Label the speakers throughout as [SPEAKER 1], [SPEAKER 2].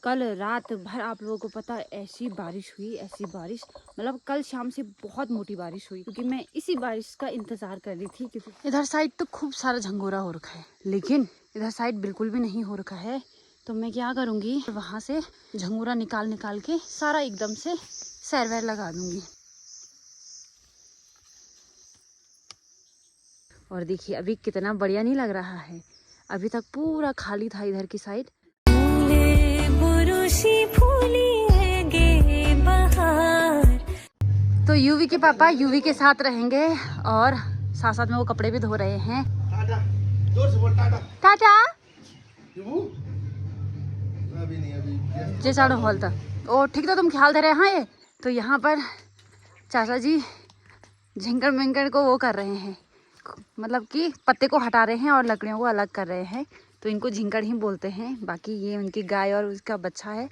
[SPEAKER 1] कल रात भर आप लोगों को पता ऐसी बारिश हुई, ऐसी बारिश, मतलब कल शाम से बहुत मोटी बारिश हुई, क्योंकि मैं इसी बारिश का इंतजार कर रही थी। क्योंकि इधर साइड तो खूब सारा झंगोरा हो रखा है, लेकिन इधर साइड बिल्कुल भी नहीं हो रखा है। तो मैं क्या करूँगी, वहाँ से झंगोरा निकाल के सारा एकदम से सैर वैर लगा दूंगी। और देखिए अभी कितना बढ़िया नहीं लग रहा है। अभी तक पूरा खाली था इधर की साइड। तो यूवी के पापा यूवी के साथ रहेंगे और साथ साथ में वो कपड़े भी धो रहे हैं। टाटा जे साढ़े हॉल तक ओ ठीक था, तुम ख्याल दे रहे। हाँ ये तो यहाँ पर चाचा जी झिंगड़ मिंगड़ को वो कर रहे हैं, मतलब कि पत्ते को हटा रहे हैं और लकड़ियों को अलग कर रहे हैं। तो इनको झिंगड़ ही बोलते हैं। बाकी ये उनकी गाय और उसका बच्चा है,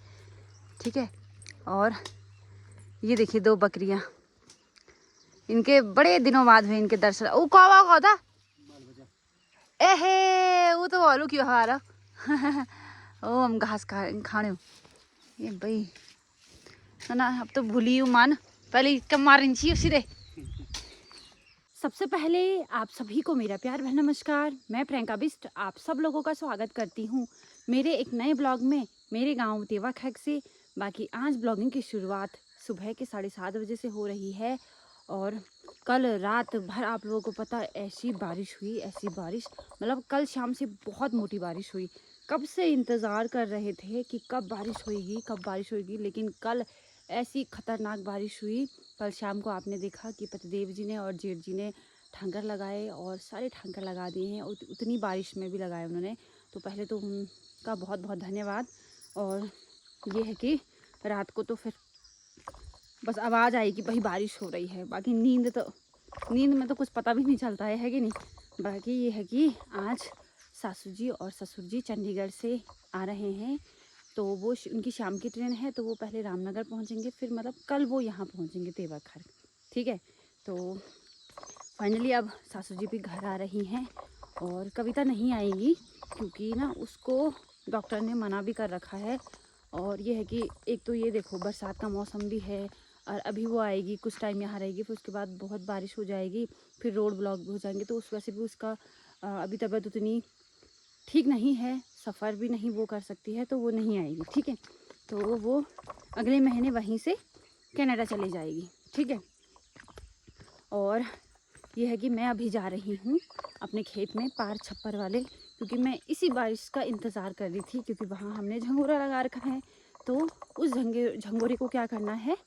[SPEAKER 1] ठीक है। और ये देखिए 2 बकरियां, इनके बड़े दिनों बाद हुए इनके दर्शन। ओ कौवा था एहे वो तो बोलू क्यों हमारा ओ हम घास खाने ये भाई है ना। अब तो भूली हूँ मान, पहले कम मारनी चाहिए सीधे। सबसे पहले आप सभी को मेरा प्यार भरा नमस्कार। मैं प्रियंका बिस्ट आप सब लोगों का स्वागत करती हूँ मेरे एक नए ब्लॉग में, मेरे गांव तेवा खैक से। बाकी आज ब्लॉगिंग की शुरुआत सुबह के 7:30 बजे से हो रही है। और कल रात भर आप लोगों को पता ऐसी बारिश हुई, ऐसी बारिश, मतलब कल शाम से बहुत मोटी बारिश हुई। कब से इंतज़ार कर रहे थे कि कब बारिश होगी, कब बारिश होगी, लेकिन कल ऐसी खतरनाक बारिश हुई। कल शाम को आपने देखा कि पतिदेव जी ने और जेठ जी ने ठंकर लगाए और सारे ठंकर लगा दिए हैं, उतनी बारिश में भी लगाए उन्होंने। तो पहले तो उनका बहुत बहुत धन्यवाद। और ये है कि रात को तो फिर बस आवाज़ आई कि भाई बारिश हो रही है। बाकी नींद में तो कुछ पता भी नहीं चलता है कि नहीं। बाकी ये है कि आज सासू जी और ससुर जी चंडीगढ़ से आ रहे हैं। तो वो उनकी शाम की ट्रेन है, तो वो पहले रामनगर पहुंचेंगे, फिर मतलब कल वो यहाँ पहुंचेंगे तेवा खैक, ठीक है। तो फाइनली अब सासू जी भी घर आ रही हैं और कविता नहीं आएगी, क्योंकि ना उसको डॉक्टर ने मना भी कर रखा है। और ये है कि एक तो ये देखो बरसात का मौसम भी है, और अभी वो आएगी कुछ टाइम यहाँ रहेगी, फिर उसके बाद बहुत बारिश हो जाएगी, फिर रोड ब्लॉक भी हो जाएंगे। तो उस वजह से भी उसका अभी तबीयत उतनी ठीक नहीं है, सफ़र भी नहीं वो कर सकती है, तो वो नहीं आएगी, ठीक है। तो वो अगले महीने वहीं से कनाडा चली जाएगी, ठीक है। और ये है कि मैं अभी जा रही हूँ अपने खेत में पार छप्पर वाले, क्योंकि मैं इसी बारिश का इंतज़ार कर रही थी, क्योंकि वहाँ हमने झंगोरा लगा रखा है। तो उस झंगोरे को क्या करना है,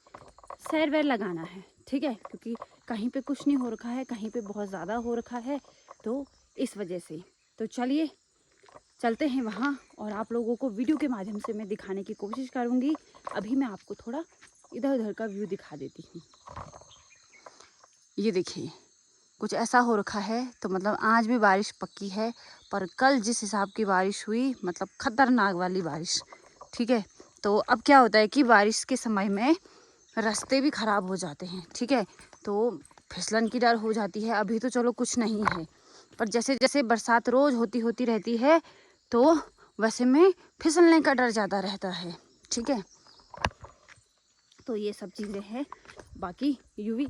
[SPEAKER 1] सैर वैर लगाना है, ठीक है। क्योंकि कहीं पे कुछ नहीं हो रखा है, कहीं पे बहुत ज़्यादा हो रखा है, तो इस वजह से। तो चलिए चलते हैं वहाँ, और आप लोगों को वीडियो के माध्यम से मैं दिखाने की कोशिश करूँगी। अभी मैं आपको थोड़ा इधर उधर का व्यू दिखा देती हूँ। ये देखिए कुछ ऐसा हो रखा है, तो मतलब आज भी बारिश पक्की है, पर कल जिस हिसाब की बारिश हुई, मतलब खतरनाक वाली बारिश, ठीक है। तो अब क्या होता है कि बारिश के समय में रास्ते भी ख़राब हो जाते हैं, ठीक है। तो फिसलन की डर हो जाती है। अभी तो चलो कुछ नहीं है, पर जैसे जैसे बरसात रोज़ होती रहती है, तो वैसे में फिसलने का डर ज़्यादा रहता है, ठीक है। तो ये सब चीज़ें हैं। बाकी यूवी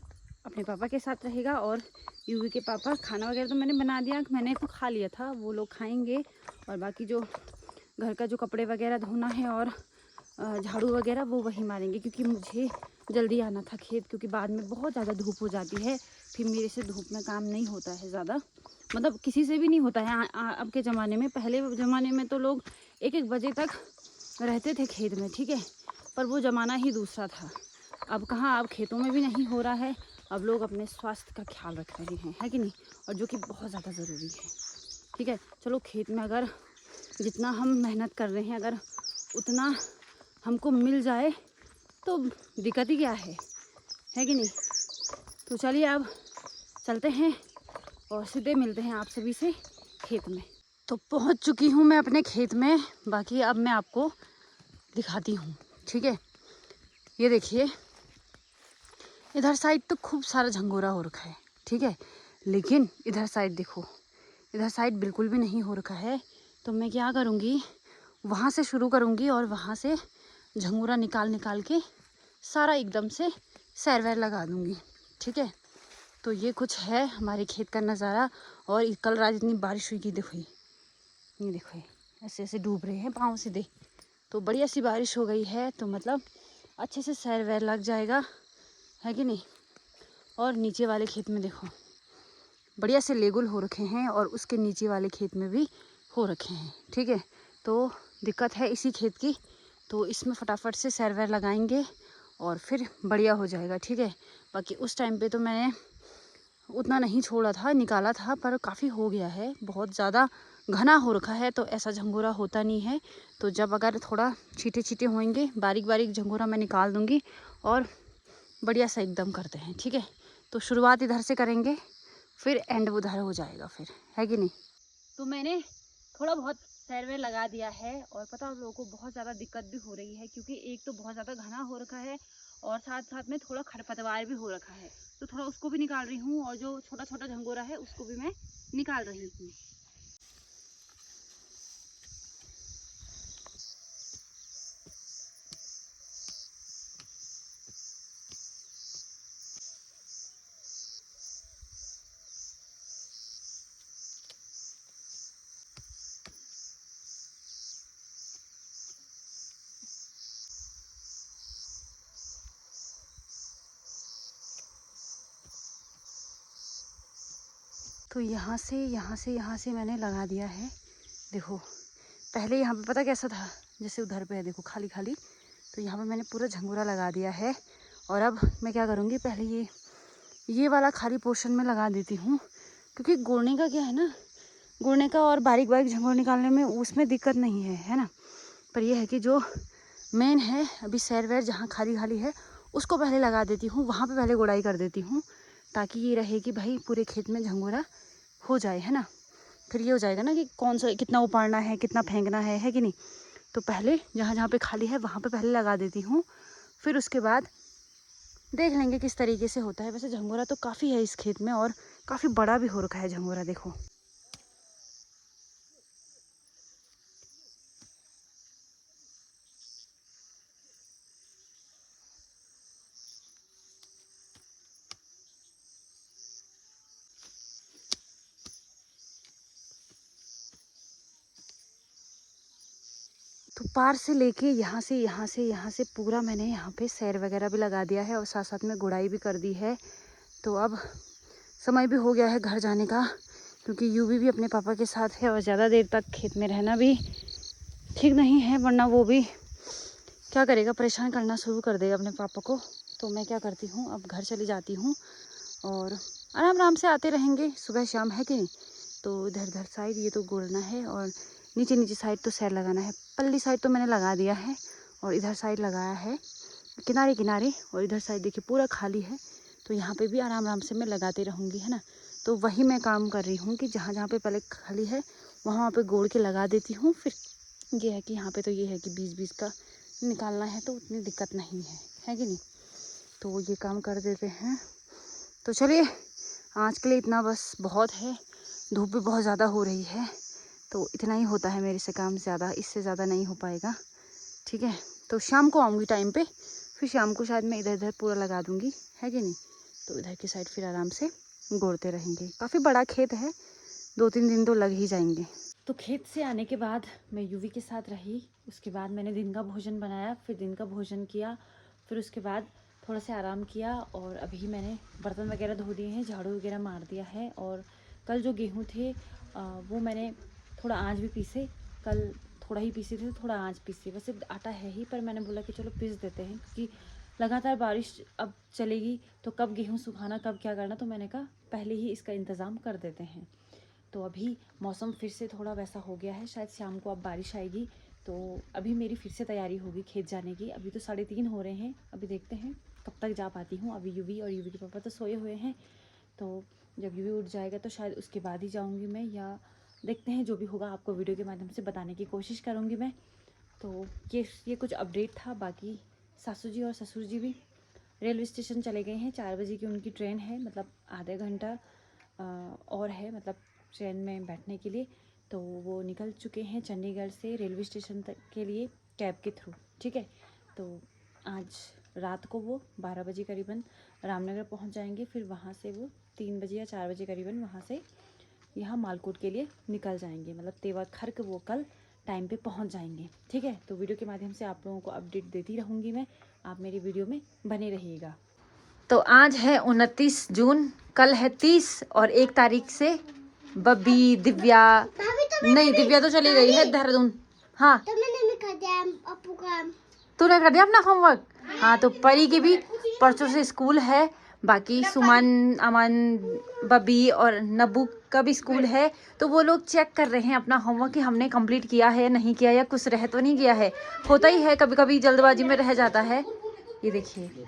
[SPEAKER 1] अपने पापा के साथ रहेगा, और यूवी के पापा खाना वगैरह तो मैंने बना दिया, मैंने तो खा लिया था, वो लोग खाएंगे। और बाकी जो घर का जो कपड़े वगैरह धोना है और झाड़ू वगैरह वो वही मारेंगे, क्योंकि मुझे जल्दी आना था खेत, क्योंकि बाद में बहुत ज़्यादा धूप हो जाती है। फिर मेरे से धूप में काम नहीं होता है ज़्यादा, मतलब किसी से भी नहीं होता है अब के ज़माने में। पहले ज़माने में तो लोग 1-1 बजे तक रहते थे खेत में, ठीक है, पर वो ज़माना ही दूसरा था। अब कहाँ, अब खेतों में भी नहीं हो रहा है। अब लोग अपने स्वास्थ्य का ख्याल रख रहे हैं, है कि नहीं, और जो कि बहुत ज़्यादा ज़रूरी है, ठीक है। चलो खेत में अगर जितना हम मेहनत कर रहे हैं, अगर उतना हमको मिल जाए तो दिक्कत ही क्या है कि नहीं। तो चलिए अब चलते हैं और सीधे मिलते हैं आप सभी से खेत में। तो पहुंच चुकी हूं मैं अपने खेत में। बाकी अब मैं आपको दिखाती हूं, ठीक है। ये देखिए इधर साइड तो खूब सारा झंगोरा हो रखा है, ठीक है, लेकिन इधर साइड देखो, इधर साइड बिल्कुल भी नहीं हो रखा है। तो मैं क्या करूँगी, वहाँ से शुरू करूँगी और वहाँ से झंगोरा निकाल निकाल के सारा एकदम से सैर वैर लगा दूँगी। ठीक है, तो ये कुछ है हमारे खेत का नज़ारा। और कल रात इतनी बारिश हुई कि देखो ये देखो ये ऐसे ऐसे डूब रहे हैं पाँव सीधे। तो बढ़िया सी बारिश हो गई है, तो मतलब अच्छे से सैर वैर लग जाएगा, है कि नहीं। और नीचे वाले खेत में देखो बढ़िया से लेगुल हो रखे हैं और उसके नीचे वाले खेत में भी हो रखे हैं। ठीक है, तो दिक्कत है इसी खेत की, तो इसमें फटाफट से सैर वैर लगाएंगे और फिर बढ़िया हो जाएगा। ठीक है, बाकी उस टाइम पे तो मैंने उतना नहीं छोड़ा था, निकाला था, पर काफ़ी हो गया है, बहुत ज़्यादा घना हो रखा है, तो ऐसा झंगोरा होता नहीं है। तो जब अगर थोड़ा छीटे छीटे होंगे बारीक बारीक झंगोरा मैं निकाल दूँगी और बढ़िया सा एकदम करते हैं। ठीक है, तो शुरुआत इधर से करेंगे, फिर एंड उधर हो जाएगा फिर, है कि नहीं। तो मैंने थोड़ा बहुत सैर वैर लगा दिया है और पता आप लोगों को बहुत ज़्यादा दिक्कत भी हो रही है, क्योंकि एक तो बहुत ज़्यादा घना हो रखा है और साथ साथ में थोड़ा खरपतवार भी हो रखा है, तो थोड़ा उसको भी निकाल रही हूँ और जो छोटा छोटा झंगोरा है उसको भी मैं निकाल रही हूँ। तो यहाँ से मैंने लगा दिया है। देखो पहले यहाँ पे पता कैसा था, जैसे उधर पे है देखो खाली खाली, तो यहाँ पे मैंने पूरा झंगोरा लगा दिया है। और अब मैं क्या करूँगी, पहले ये वाला खाली पोर्शन में लगा देती हूँ, क्योंकि गोड़ने का क्या है ना, गोड़ने का और बारीक बारीक झंगोर निकालने में उसमें दिक्कत नहीं है ना। पर यह है कि जो मेन है अभी सैर वैर जहाँ खाली खाली है उसको पहले लगा देती हूँ, वहाँ पे पहले गोड़ाई कर देती हूँ, ताकि ये रहे कि भाई पूरे खेत में झंगोरा हो जाए, है ना। फिर ये हो जाएगा ना कि कौन सा कितना उपाड़ना है कितना फेंकना है कि नहीं। तो पहले जहाँ जहाँ पे खाली है वहाँ पे पहले लगा देती हूँ, फिर उसके बाद देख लेंगे किस तरीके से होता है। वैसे झंगोरा तो काफ़ी है इस खेत में और काफ़ी बड़ा भी हो रखा है झंगोरा, देखो। तो पार से लेके यहाँ से पूरा मैंने यहाँ पे सैर वगैरह भी लगा दिया है और साथ साथ में गुड़ाई भी कर दी है। तो अब समय भी हो गया है घर जाने का, क्योंकि यूवी भी अपने पापा के साथ है और ज़्यादा देर तक खेत में रहना भी ठीक नहीं है, वरना वो भी क्या करेगा, परेशान करना शुरू कर देगा अपने पापा को। तो मैं क्या करती हूँ, अब घर चली जाती हूँ और आराम आराम से आते रहेंगे सुबह शाम, है कि नहीं। तो इधर इधर साइड ये तो गोड़ना है और नीचे नीचे साइड तो सैर लगाना है। पल्ली साइड तो मैंने लगा दिया है और इधर साइड लगाया है किनारे किनारे, और इधर साइड देखिए पूरा खाली है। तो यहाँ पे भी आराम आराम से मैं लगाते रहूँगी, है ना। तो वही मैं काम कर रही हूँ कि जहाँ जहाँ पे पहले खाली है वहाँ पे गोड़ के लगा देती हूँ। फिर ये है कि यहाँ पे तो ये है कि बीच बीच का निकालना है, तो उतनी दिक्कत नहीं है कि नहीं। तो ये काम कर देते हैं। तो चलिए आज के लिए इतना बस बहुत है, धूप भी बहुत ज़्यादा हो रही है, तो इतना ही होता है मेरे से काम, ज़्यादा इससे ज़्यादा नहीं हो पाएगा। ठीक है, तो शाम को आऊँगी टाइम पे, फिर शाम को शायद मैं इधर इधर पूरा लगा दूँगी, है कि नहीं। तो इधर की साइड फिर आराम से गोड़ते रहेंगे। काफ़ी बड़ा खेत है, 2-3 दिन तो लग ही जाएंगे। तो खेत से आने के बाद मैं यूवी के साथ रही, उसके बाद मैंने दिन का भोजन बनाया, फिर दिन का भोजन किया, फिर उसके बाद थोड़ा सा आराम किया और अभी मैंने बर्तन वगैरह धो दिए हैं, झाड़ू वगैरह मार दिया है। और कल जो गेहूँ थे वो मैंने थोड़ा आज भी पीसे, कल थोड़ा ही पीसे थे, थोड़ा आज पीसे, वैसे आटा है ही, पर मैंने बोला कि चलो पीस देते हैं, क्योंकि लगातार बारिश अब चलेगी तो कब गेहूँ सुखाना कब क्या करना, तो मैंने कहा पहले ही इसका इंतज़ाम कर देते हैं। तो अभी मौसम फिर से थोड़ा वैसा हो गया है, शायद शाम को अब बारिश आएगी, तो अभी मेरी फिर से तैयारी होगी खेत जाने की। अभी तो 3:30 हो रहे हैं, अभी देखते हैं कब तक जा पाती हूँ। अभी यूवी और यूवी के पापा तो सोए हुए हैं, तो जब यूवी उठ जाएगा तो शायद उसके बाद ही जाऊँगी मैं, या देखते हैं जो भी होगा आपको वीडियो के माध्यम से बताने की कोशिश करूँगी मैं। तो ये कुछ अपडेट था। बाकी सासू जी और ससुर जी भी रेलवे स्टेशन चले गए हैं, 4 बजे की उनकी ट्रेन है, मतलब आधे घंटा और है मतलब ट्रेन में बैठने के लिए। तो वो निकल चुके हैं चंडीगढ़ से रेलवे स्टेशन तक के लिए कैब के थ्रू, ठीक है। तो आज रात को वो 12 बजे करीबन रामनगर पहुंच जाएंगे, फिर वहां से वो 3 बजे या 4 बजे करीबन वहां से यहाँ मालकोट के लिए निकल जाएंगे, मतलब तेवा खर्क वो कल टाइम पे पहुंच जाएंगे, ठीक है। तो वीडियो के माध्यम से आप लोगों को अपडेट देती रहूँगी मैं, आप मेरी वीडियो में बने रहिएगा। तो आज है 29 जून, कल है 30 और 1 तारीख से बब्बी, दिव्या नहीं, दिव्या तो चली गई है देहरादून। हाँ
[SPEAKER 2] तो मैंने कर दिया अपू का।
[SPEAKER 1] तूने कर दिया अपना होमवर्क? हाँ, तो परी की भी परसों से स्कूल है, बाकी सुमन, अमन, बबी और नब्बू का भी स्कूल है। तो वो लोग चेक कर रहे हैं अपना होमवर्क कि हमने कंप्लीट किया है, नहीं किया, या कुछ रह तो नहीं गया है। होता ही है, कभी कभी जल्दबाजी में रह जाता है। ये देखिए,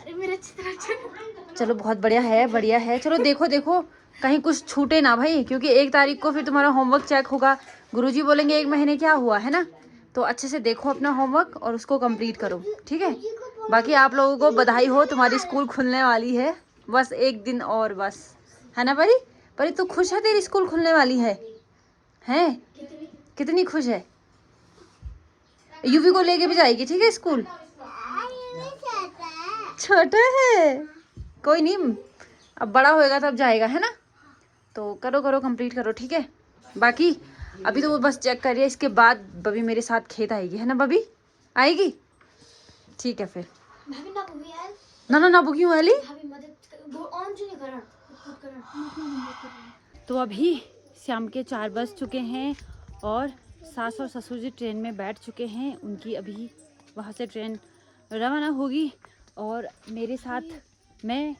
[SPEAKER 1] चलो बहुत बढ़िया है, बढ़िया है। चलो देखो देखो कहीं कुछ छूटे ना भाई, क्योंकि 1 तारीख को फिर तुम्हारा होमवर्क चेक होगा, गुरुजी बोलेंगे 1 महीने क्या हुआ है ना। तो अच्छे से देखो अपना होमवर्क और उसको कंप्लीट करो, ठीक है। बाकी आप लोगों को बधाई हो, तुम्हारी स्कूल खुलने वाली है, बस 1 दिन और बस, है ना परी? परी तू खुश है, तेरी स्कूल खुलने वाली है? हैं? कितनी खुश है? यूवी को लेके भी जाएगी, ठीक है स्कूल? छोटा है, कोई नहीं, अब बड़ा होएगा तब जाएगा, है ना। तो करो करो कंप्लीट करो, ठीक है। बाकी अभी तो वो बस चेक करिए, इसके बाद बबी मेरे साथ खेत आएगी, है ना बबी? आएगी, ठीक है फिर। ना ना ना क्यों वाली। तो अभी शाम के 4 बज चुके हैं और सास और ससुर जी ट्रेन में बैठ चुके हैं, उनकी अभी वहाँ से ट्रेन रवाना होगी और मेरे साथ मैं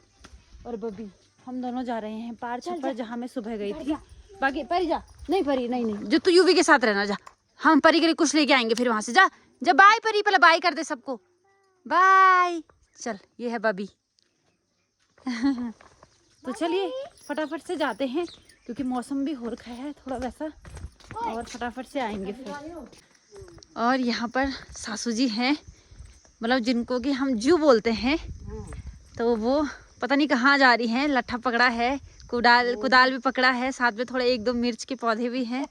[SPEAKER 1] और बबी हम दोनों जा रहे हैं पार छप्पर, जहाँ मैं सुबह गई थी। बाकी परी जा, नहीं परी नहीं नहीं, जो तू यूवी के साथ रहना, जा, हम परी के लिए कुछ लेके आएंगे फिर वहां से। जा जा, बाय परी, पहले बाय कर दे सबको, बाय। चल ये है बबी। तो चलिए फटाफट से जाते हैं, क्योंकि मौसम भी हो रखा है थोड़ा वैसा, और फटाफट से आएंगे फिर। और यहाँ पर सासू जी हैं, मतलब जिनको कि हम जू बोलते हैं, तो वो पता नहीं कहाँ जा रही हैं। लट्ठा पकड़ा है, कुदाल भी पकड़ा है, साथ में थोड़े 1-2 मिर्च के पौधे भी हैं।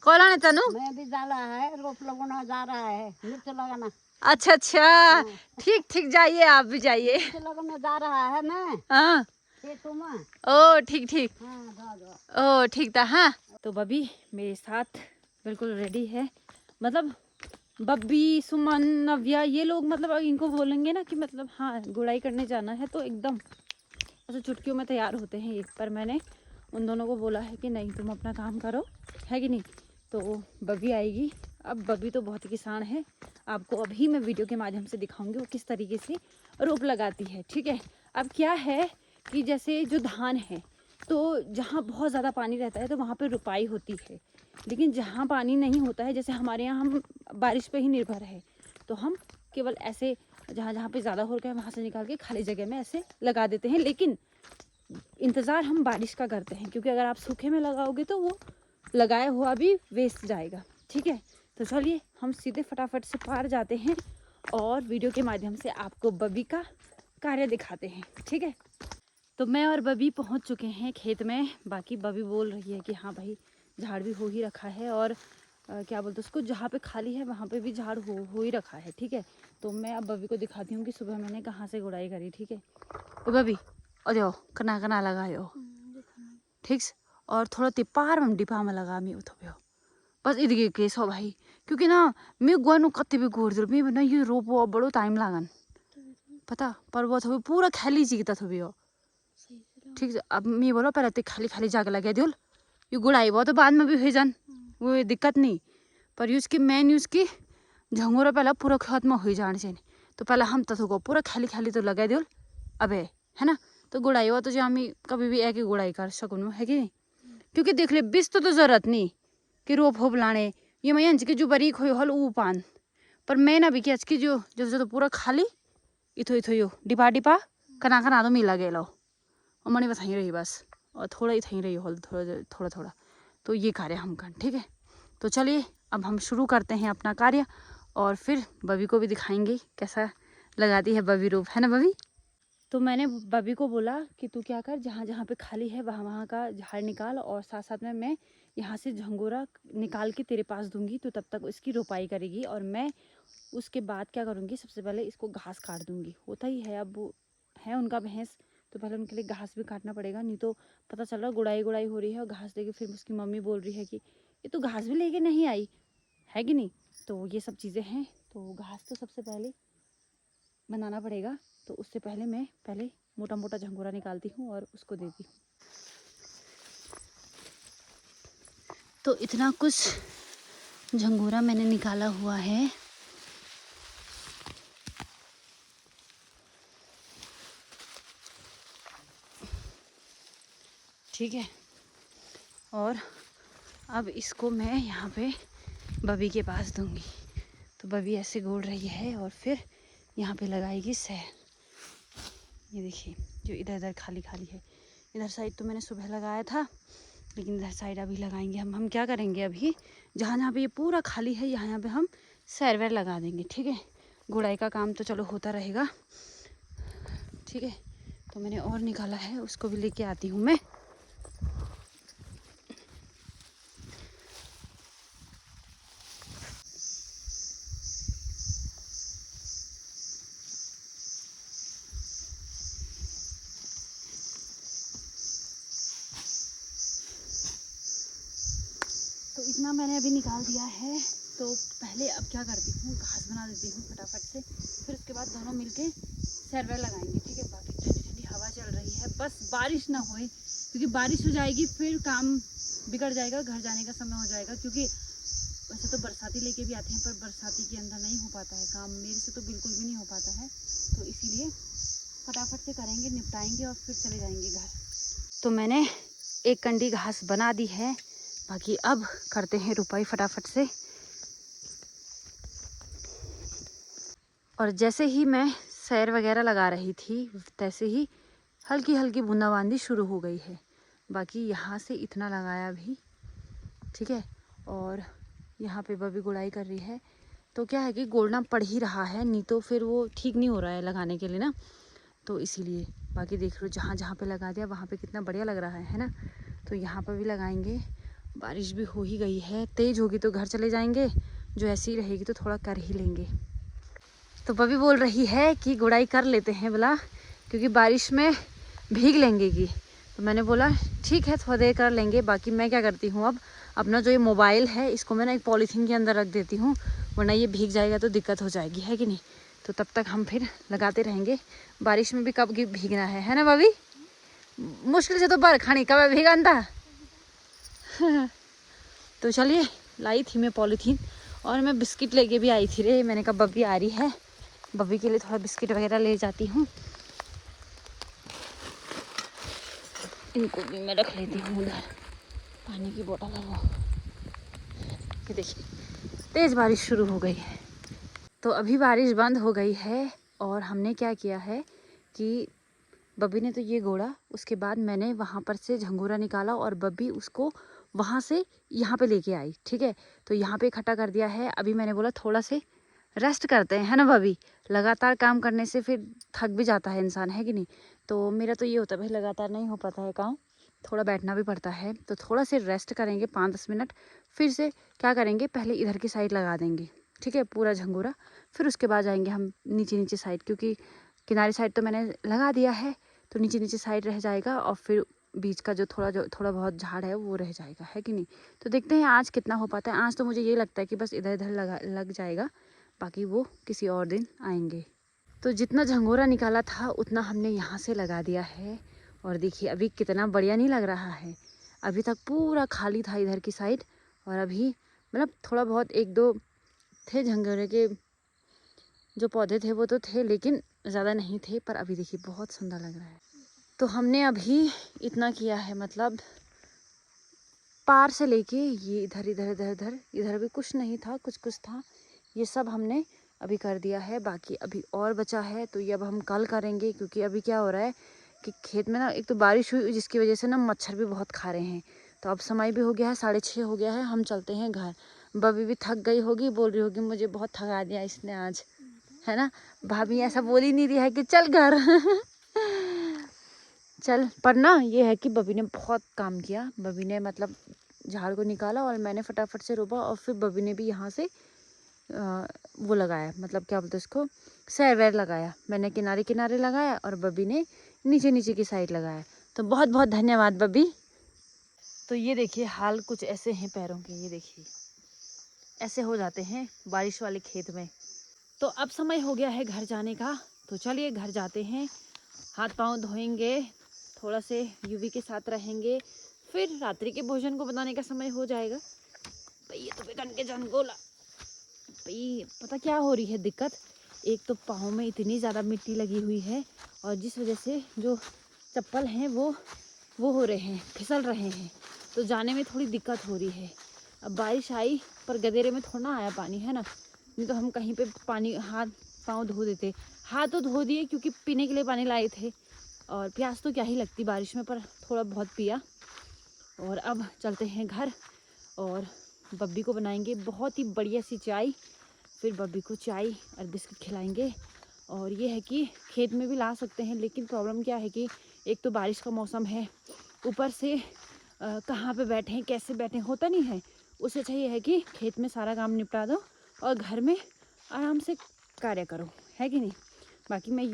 [SPEAKER 1] कौन है तनु? मैं भी डाला है, रोप लगाना जा रहा है, मिर्च लगाना। अच्छा अच्छा, ठीक ठीक, जाइए आप भी जाइए, लगाने जा रहा है ना। हाँ ओ ठीक ठीक, ओ ठीक था। हाँ तो बबी मेरे साथ बिल्कुल रेडी है, मतलब बब्बी, सुमन, नव्या, ये लोग मतलब इनको बोलेंगे ना कि मतलब हाँ गुड़ाई करने जाना है तो एकदम ऐसे चुटकियों में तैयार होते हैं ये। पर मैंने उन दोनों को बोला है कि नहीं तुम अपना काम करो, है कि नहीं। तो बबी आएगी। अब बबी तो बहुत ही किसान है, आपको अभी मैं वीडियो के माध्यम से दिखाऊंगी वो किस तरीके से रोप लगाती है, ठीक है। अब क्या है कि जैसे जो धान है, तो जहाँ बहुत ज़्यादा पानी रहता है तो वहाँ पर रुपाई होती है, लेकिन जहाँ पानी नहीं होता है, जैसे हमारे यहाँ हम बारिश पे ही निर्भर है, तो हम केवल ऐसे जहाँ जहाँ पे ज़्यादा हो रहा है वहाँ से निकाल के खाली जगह में ऐसे लगा देते हैं। लेकिन इंतज़ार हम बारिश का करते हैं, क्योंकि अगर आप सूखे में लगाओगे तो वो लगाया हुआ भी वेस्ट जाएगा, ठीक है। तो चलिए हम सीधे फटाफट से पार जाते हैं और वीडियो के माध्यम से आपको बबी का कार्य दिखाते हैं, ठीक है। तो मैं और बबी पहुँच चुके हैं खेत में। बाकी बबी बोल रही है कि हाँ भाई झाड़ भी हो ही रखा है, और क्या बोलते उसको, जहाँ पे खाली है वहाँ पे भी झाड़ हो ही रखा है, ठीक है। तो मैं अब बबी को दिखाती हूँ कि सुबह मैंने कहाँ से गुड़ाई करी, ठीक है। तो बबी और जाओ कना कना लगायो, ठीक। और थोड़ा तिपार में डिपा में लगा मी उठो बस इधर केस हो भाई, क्योंकि ना मैं गुआनु कत्ते भी गोर दिल मैं ना ये रोपो बड़ो टाइम लागन पता, पर वो थोड़ी पूरा खाली जीता थोड़ी हो, ठीक है। अब मैं बोलो पहले तो खाली खाली जाके लगा दियो, ये गुड़ाई वो तो बाद में भी हो जान, वो दिक्कत नहीं। पर यूज़ की मेन यूज़ की झंगोरा पहले पूरा खेत में हो जाने चाहिए, तो पहले हम तो पूरा खाली खाली तो लगा दियो अबे, है ना। तो गुड़ाई हुआ तो जो हम कभी भी एक ही गुड़ाई कर सकूँ, है कि नहीं। क्योंकि देख ले बिस तो ज़रूरत नहीं कि रोप होप लाने, ये मैं अंज के जो बारीक हो हल ऊ पान, पर मैं ना भी कि आज की जो तो पूरा खाली इथो इथो यो डिपा डिपा कना कना तो मिला गया लो, और मनी बस यहीं रही बस, और थोड़ा ही थहीं रही हॉल थोड़ा थोड़ा। तो ये कार्य हम कर, ठीक है। तो चलिए अब हम शुरू करते हैं अपना कार्य, और फिर बबी को भी दिखाएंगे कैसा लगाती है बबी रोप, है ना बबी। तो मैंने बबी को बोला कि तू क्या कर, जहाँ जहाँ पे खाली है वहाँ वहाँ का झाड़ निकाल, और साथ साथ में मैं यहाँ से झंगोरा निकाल के तेरे पास दूंगी, तो तब तक इसकी रोपाई करेगी और मैं उसके बाद क्या करूँगी, सबसे पहले इसको घास काट दूंगी। होता ही है, अब वो है उनका भैंस, तो पहले उनके लिए घास भी काटना पड़ेगा, नहीं तो पता चल रहा गुड़ाई गुड़ाई हो रही है और घास देके फिर उसकी मम्मी बोल रही है कि ये तो घास भी लेके नहीं आई है कि नहीं। तो ये सब चीज़ें हैं, तो घास तो सबसे पहले बनाना पड़ेगा। तो उससे पहले मैं पहले मोटा मोटा झंगोरा निकालती हूँ और उसको देती हूँ। तो इतना कुछ झंगोरा मैंने निकाला हुआ है। ठीक है, और अब इसको मैं यहाँ पे बबी के पास दूंगी। तो बबी ऐसे गोड़ रही है और फिर यहाँ पे लगाएगी सैर। ये देखिए जो इधर इधर खाली खाली है, इधर साइड तो मैंने सुबह लगाया था, लेकिन इधर साइड अभी लगाएंगे हम क्या करेंगे, अभी जहाँ जहाँ पे ये पूरा खाली है यहाँ पे हम सैर वैर लगा देंगे। ठीक है, गुड़ाई का काम तो चलो होता रहेगा। ठीक है, तो मैंने और निकाला है, उसको भी लेके आती हूँ मैं। तो इतना मैंने अभी निकाल दिया है। तो पहले अब क्या करती हूँ, घास बना देती हूँ फटाफट से, फिर उसके बाद दोनों मिलके सैर वैर लगाएंगे। ठीक है, बाकी ठंडी ठंडी हवा चल रही है, बस बारिश ना होए, क्योंकि बारिश हो जाएगी फिर काम बिगड़ जाएगा, घर जाने का समय हो जाएगा। क्योंकि वैसे तो बरसाती लेके भी आते हैं, पर बरसाती के अंदर नहीं हो पाता है काम, मेरे से तो बिल्कुल भी नहीं हो पाता है। तो इसीलिए फटाफट से करेंगे, निपटाएंगे और फिर चले जाएंगे घर। तो मैंने एक कंडी घास बना दी है, बाकी अब करते हैं रुपाई फटाफट से। और जैसे ही मैं सैर वगैरह लगा रही थी, तैसे ही हल्की हल्की बूंदाबांदी शुरू हो गई है। बाकी यहाँ से इतना लगाया भी। ठीक है, और यहाँ पे बबी गुड़ाई कर रही है। तो क्या है कि गोड़ना पड़ ही रहा है, नहीं तो फिर वो ठीक नहीं हो रहा है लगाने के लिए ना, तो इसीलिए। बाकी देख लो जहाँ जहाँ पे लगा दिया वहाँ पे कितना बढ़िया लग रहा है ना। तो यहाँ पर भी लगाएंगे। बारिश भी हो ही गई है, तेज़ होगी तो घर चले जाएंगे, जो ऐसी रहेगी तो थोड़ा कर ही लेंगे। तो बबी बोल रही है कि गुड़ाई कर लेते हैं बोला, क्योंकि बारिश में भीग लेंगे की। तो मैंने बोला ठीक है थोड़ा देर कर लेंगे। बाकी मैं क्या करती हूँ, अब अपना जो ये मोबाइल है इसको मैं ना एक पॉलीथीन के अंदर रख देती हूँ, वरना ये भीग जाएगा तो दिक्कत हो जाएगी, है कि नहीं। तो तब तक हम फिर लगाते रहेंगे। बारिश में भी कब भीगना है ना बबी, मुश्किल से तो बरखानी कब भीगा था। तो चलिए, लाई थी मैं पॉलीथीन और मैं बिस्किट लेके भी आई थी रे। मैंने कहा बब्बी आ रही है, बब्बी के लिए थोड़ा बिस्किट वगैरह ले जाती हूँ। इनको भी मैं रख लेती हूँ उधर, पानी की बोतल है वो। ये देखिए तेज़ बारिश शुरू हो गई है। तो अभी बारिश बंद हो गई है और हमने क्या किया है कि बब्बी ने तो ये गोड़ा, उसके बाद मैंने वहाँ पर से झंगोरा निकाला और बब्बी उसको वहाँ से यहाँ पे लेके आई। ठीक है, तो यहाँ पे इकट्ठा कर दिया है। अभी मैंने बोला थोड़ा से रेस्ट करते हैं, है ना बब्बी। लगातार काम करने से फिर थक भी जाता है इंसान, है कि नहीं। तो मेरा तो ये होता है भाई, लगातार नहीं हो पाता है काम, थोड़ा बैठना भी पड़ता है। तो थोड़ा से रेस्ट करेंगे 5-10 मिनट, फिर से क्या करेंगे, पहले इधर की साइड लगा देंगे। ठीक है, पूरा झंगोरा, फिर उसके बाद जाएंगे हम नीचे नीचे साइड, क्योंकि किनारे साइड तो मैंने लगा दिया है, तो नीचे नीचे साइड रह जाएगा और फिर बीच का जो थोड़ा बहुत झाड़ है वो रह जाएगा, है कि नहीं। तो देखते हैं आज कितना हो पाता है। आज तो मुझे ये लगता है कि बस इधर इधर लग जाएगा, बाकी वो किसी और दिन आएंगे। तो जितना झंगोरा निकाला था उतना हमने यहाँ से लगा दिया है। और देखिए अभी कितना बढ़िया नहीं लग रहा है। अभी तक पूरा खाली था इधर की साइड, और अभी मतलब थोड़ा बहुत 1-2 थे झंगोरे के जो पौधे थे वो तो थे, लेकिन ज़्यादा नहीं थे। पर अभी देखिए बहुत सुंदर लग रहा है। तो हमने अभी इतना किया है, मतलब पार से लेके ये इधर इधर इधर इधर इधर भी कुछ नहीं था, कुछ कुछ था, ये सब हमने अभी कर दिया है। बाकी अभी और बचा है, तो ये अब हम कल करेंगे। क्योंकि अभी क्या हो रहा है कि खेत में ना एक तो बारिश हुई, जिसकी वजह से ना मच्छर भी बहुत खा रहे हैं। तो अब समय भी हो गया है, 6:30 हो गया है, हम चलते हैं घर। बबी भी थक गई होगी, बोल रही होगी मुझे बहुत थका दिया इसने आज, है ना। भाभी ऐसा बोल ही नहीं रही है कि चल घर। चल, पर ना ये है कि बबी ने बहुत काम किया। बबी ने मतलब झाड़ को निकाला और मैंने फटाफट से रोपा। और फिर बबी ने भी यहाँ से वो लगाया, मतलब क्या बोलते उसको, सैर वैर लगाया। मैंने किनारे किनारे लगाया और बबी ने नीचे नीचे की साइड लगाया। तो बहुत बहुत धन्यवाद बबी। तो ये देखिए हाल कुछ ऐसे हैं पैरों के, ये देखिए ऐसे हो जाते हैं बारिश वाले खेत में। तो अब समय हो गया है घर जाने का, तो चलिए घर जाते हैं। हाथ पाँव धोएंगे, थोड़ा से यूवी के साथ रहेंगे, फिर रात्रि के भोजन को बनाने का समय हो जाएगा। भाई ये तो बेकन के जान गोला भाई, पता क्या हो रही है दिक्कत, एक तो पाँव में इतनी ज़्यादा मिट्टी लगी हुई है और जिस वजह से जो चप्पल हैं वो हो रहे हैं, फिसल रहे हैं, तो जाने में थोड़ी दिक्कत हो रही है। अब बारिश आई पर गदेरे में थोड़ा ना आया पानी, है ना, नहीं तो हम कहीं पे पानी हाथ पाँव धो देते। हाथ तो धो दिए क्योंकि पीने के लिए पानी लाए थे, और प्यास तो क्या ही लगती बारिश में, पर थोड़ा बहुत पिया। और अब चलते हैं घर और बब्बी को बनाएंगे बहुत ही बढ़िया सी चाय, फिर बब्बी को चाय और बिस्किट खिलाएंगे। और ये है कि खेत में भी ला सकते हैं, लेकिन प्रॉब्लम क्या है कि एक तो बारिश का मौसम है, ऊपर से कहाँ पे बैठें कैसे बैठें होता नहीं है। उससे अच्छा ये है कि खेत में सारा काम निपटा दो और घर में आराम से कार्य करो, है कि नहीं। बाकी मैं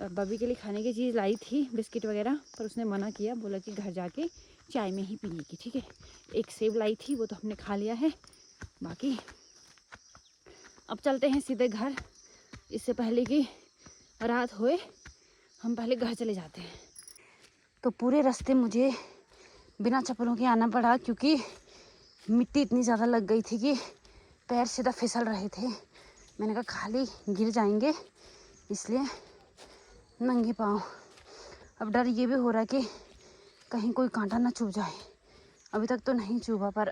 [SPEAKER 1] बब्बी के लिए खाने की चीज़ लाई थी, बिस्किट वगैरह, पर उसने मना किया, बोला कि घर जाके चाय में ही पिएगी, ठीक है। एक सेब लाई थी, वो तो हमने खा लिया है। बाकी अब चलते हैं सीधे घर, इससे पहले कि रात होए हम पहले घर चले जाते हैं। तो पूरे रास्ते मुझे बिना चप्पलों के आना पड़ा, क्योंकि मिट्टी इतनी ज़्यादा लग गई थी कि पैर सीधा फिसल रहे थे। मैंने कहा खाली गिर जाएंगे, इसलिए नंगे पाँव। अब डर ये भी हो रहा है कि कहीं कोई कांटा ना चुभ जाए। अभी तक तो नहीं चुभा, पर